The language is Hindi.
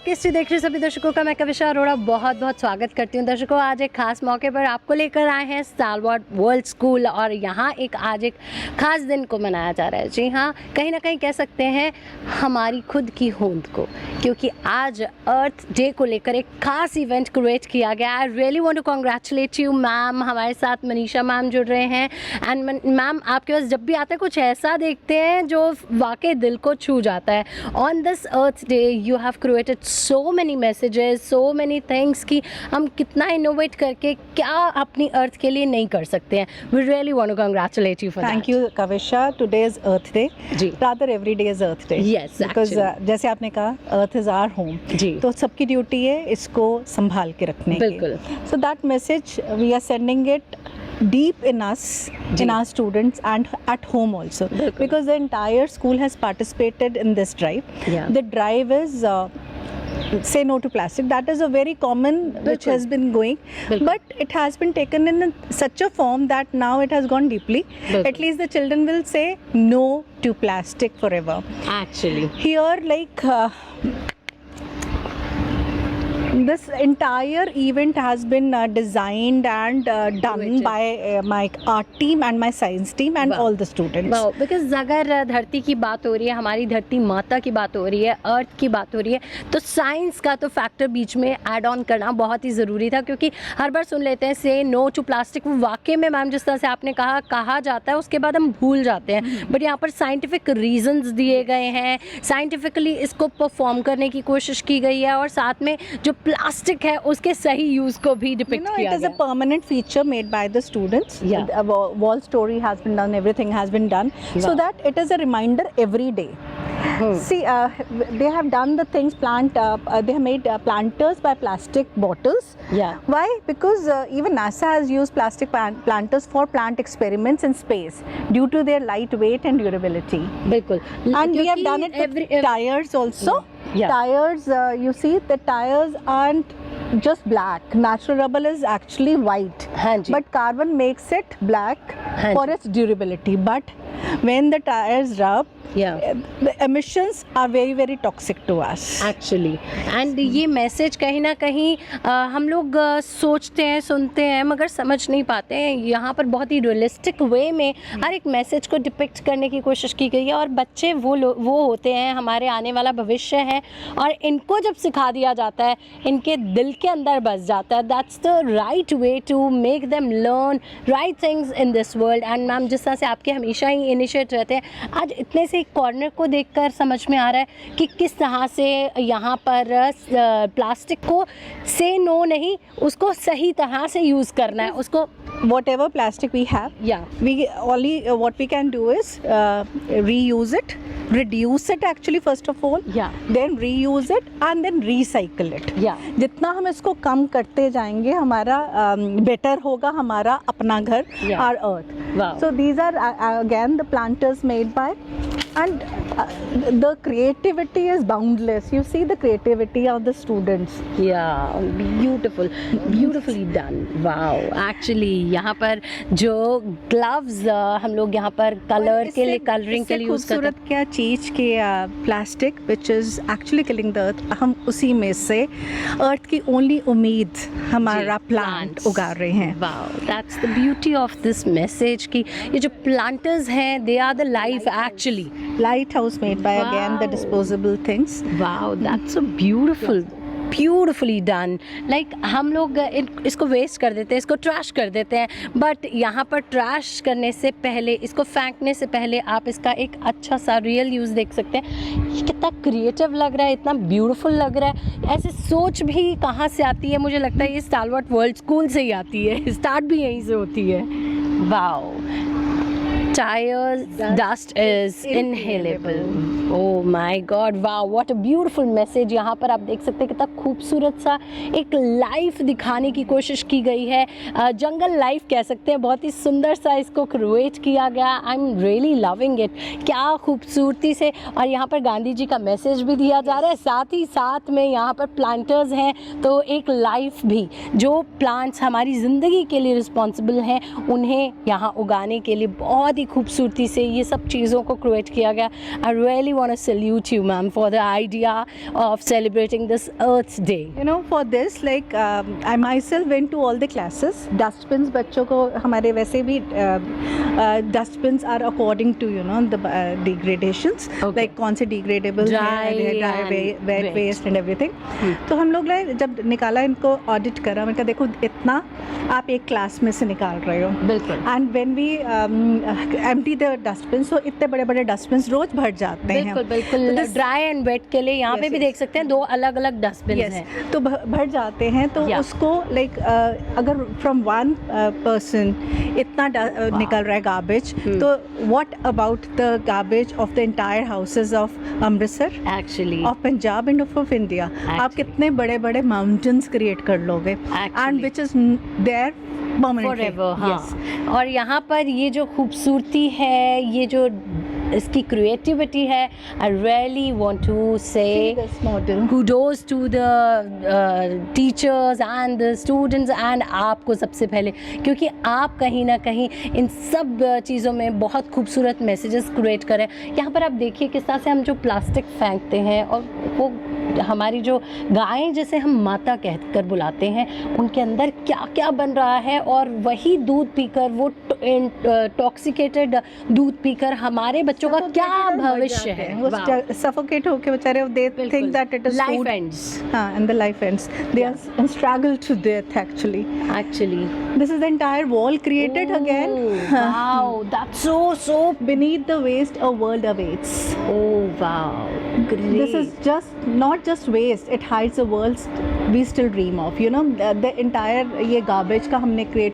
केसरी देख रहे सभी दर्शकों का मैं कविशा अरोड़ा बहुत बहुत स्वागत करती हूँ। दर्शकों, आज एक खास मौके पर आपको लेकर आए हैं स्टालवर्थ वर्ल्ड स्कूल और यहाँ आज एक खास दिन को मनाया जा रहा है। जी हाँ, कहीं ना कहीं कह सकते हैं हमारी खुद की होंद को, क्योंकि आज अर्थ डे को लेकर एक खास इवेंट क्रिएट किया गया। I really want to congratulate you ma'am. हमारे साथ मनीषा मैम जुड़ रहे हैं एंड मैम आपके पास जब भी आता है कुछ ऐसा देखते हैं जो वाकई दिल को छू जाता है। On this earth day you have created so many messages, so many things कि हम कितना इनोवेट करके क्या अपनी अर्थ के लिए नहीं कर सकते हैं। We really want to congratulate you for that. Thank you, Kavisha. Today is Earth Day. Ji. Rather every day is Earth Day. Yes, because actually. जैसे आपने कहा Earth is our home. जी. तो सबकी ड्यूटी है इसको संभाल के रखने की. बिल्कुल. So that message we are sending it deep in us, in our students and at home also. बिल्कुल. Because the entire school has participated in this drive. Yeah. The drive is say no to plastic. That is a very common which has been going, but it has been taken in such a form that now it has gone deeply. At least the children will say no to plastic forever. Actually Here this entire event has been designed and done by my art team and my science team and all the students. Wow, because अगर धरती की बात हो रही है, हमारी धरती माता की बात हो रही है, अर्थ की बात हो रही है, तो साइंस का तो फैक्टर बीच में ऐड ऑन करना बहुत ही ज़रूरी था। क्योंकि हर बार सुन लेते हैं से नो टू प्लास्टिक, वो वाकई में मैम जिस तरह से आपने कहा जाता है उसके बाद हम भूल जाते हैं। बट यहाँ पर साइंटिफिक रीजंस दिए गए हैं, साइंटिफिकली इसको परफॉर्म करने की कोशिश की गई है और साथ में जो प्लास्टिक है उसके सही यूज को भी डिपिक्ट किया गया है। It is a permanent feature made by the students. Yeah. A wall story has been done, everything has been done, so that it is a reminder every day. See, they have done the things they have made planters by plastic bottles. Yeah. Why? Because even NASA has used plastic planters for plant experiments in space due to their lightweight and durability. बिल्कुल. And we have done it with tires also. Yeah. Tires, you see the tires aren't just black. Natural rubber is actually white. हाँ जी. But carbon makes it black हाँ for जी. its durability. But when the tires rub, the emissions are very very toxic to us. Actually, and ये मैसेज कहीं ना कहीं हम लोग सोचते हैं, सुनते हैं, मगर समझ नहीं पाते हैं। यहाँ पर बहुत ही रियलिस्टिक वे में हर एक मैसेज को डिपिक्ट करने की कोशिश की गई है और बच्चे वो होते हैं, हमारे आने वाला भविष्य है और इनको जब सिखा दिया जाता है इनके दिल के अंदर बस जाता है। That's the right way to make them learn right things in this world. And ma'am जिस तरह से आपके हमेशा ही इनिशिएट रहते हैं, आज इतने से कॉर्नर को देखकर समझ में आ रहा है कि किस तरह से यहाँ पर प्लास्टिक को से नो नहीं, उसको सही तरह से यूज़ करना है। उसको whatever plastic we have, we only what we can do is reuse it, reduce it actually first of all, then reuse it and then recycle it. जितना हम इसको कम करते जाएंगे हमारा better होगा हमारा अपना घर, our earth. So these are again the planters made by, and the creativity is boundless. You see the creativity of the students. Beautifully done. Wow. Actually यहाँ पर जो ग्लव्स हम लोग यहाँ पर कलरिंग के लिए यूज़ करते हैं। क्या चीज़ के plastic which is actually killing the earth, हम उसी में से अर्थ की ओनली उम्मीद हमारा प्लांट उगा रहे हैं। Wow, that's the beauty of this message कि ये जो प्लांटर्स हैं they are the life actually. Lighthouse made by again the disposable things. Wow, that's so beautiful. Beautifully done. Like हम लोग इसको वेस्ट कर देते हैं, इसको ट्रैश कर देते हैं, बट यहाँ पर ट्रैश करने से पहले, इसको फेंकने से पहले आप इसका एक अच्छा सा रियल यूज़ देख सकते हैं। ये कितना क्रिएटिव लग रहा है, इतना ब्यूटीफुल लग रहा है। ऐसे सोच भी कहाँ से आती है? मुझे लगता है ये स्टालवर्थ वर्ल्ड स्कूल से ही आती है, स्टार्ट भी यहीं से होती है। Wow. Tires dust is inhalable. Oh my God, wow, what a beautiful message। यहाँ पर आप देख सकते हैं कितना खूबसूरत सा एक लाइफ दिखाने की कोशिश की गई है, जंगल लाइफ कह सकते हैं। बहुत ही सुंदर सा इसको क्रिएट किया गया। I am really loving it. क्या खूबसूरती से, और यहाँ पर गांधी जी का मैसेज भी दिया जा रहा है, साथ ही साथ में यहाँ पर प्लांटर्स हैं, तो एक लाइफ भी, जो प्लांट्स हमारी ज़िंदगी के लिए रिस्पॉन्सिबल हैं, उन्हें यहाँ उगाने के लिए बहुत ही खूबसूरती से ये सब चीज़ों को क्रिएट किया गया. I really want to salute you, ma'am, for the idea of celebrating this Earth Day. You know, for this, like I myself went to all the classes. Dustbins, बच्चों को हमारे वैसे भी dustbins are according to, you know, the degradations. Okay. Like कौन से degradables हैं, dry, wet waste and everything. तो हम लोग ने जब निकाला, इनको ऑडिट करा, मैंने कहा देखो इतना आप एक क्लास में से निकाल रहे हो. बिल्कुल. And when we empty the dustbin, so इतने बड़े बड़े डस्टबिन रोज भर जाते हैं. बिल्कुल बिल्कुल. ड्राई एंड वेट के लिए यहाँ पे भी देख सकते हैं 2 अलग अलग डस्टबिन हैं. तो भर जाते हैं, तो उसको लाइक अगर फ्रॉम वन पर्सन इतना निकल रहा है गार्बेज, तो what about the garbage of the entire houses of Amritsar, actually of Punjab and of India. आप कितने बड़े बड़े माउंटेन्स क्रिएट कर लोगे, and which is there forever. हाँ. और यहाँ पर ये जो खूबसूरती है, ये जो इसकी क्रिएटिविटी है, I really want to say kudos to the teachers and the students and आपको सबसे पहले, क्योंकि आप कहीं ना कहीं इन सब चीज़ों में बहुत खूबसूरत मैसेजेस क्रिएट करें. यहाँ पर आप देखिए किस तरह से हम जो प्लास्टिक फेंकते हैं, और वो हमारी जो गायें जैसे हम माता कहकर बुलाते हैं, उनके अंदर क्या क्या बन रहा है, और वही दूध पीकर, वो टॉक्सिकेटेड दूध पीकर हमारे बच्चों का क्या भविष्य है. वो सफोकेट होके बेचारे, they think that it is life food. ends. हाँ, and the life ends. They are struggle to death actually. This is the entire wall created again. Wow, that's so Beneath the waste, a world awaits. Oh wow, great. This is just not just waste, it hides a world we still dream of. You know, the entire ये garbage का हमने create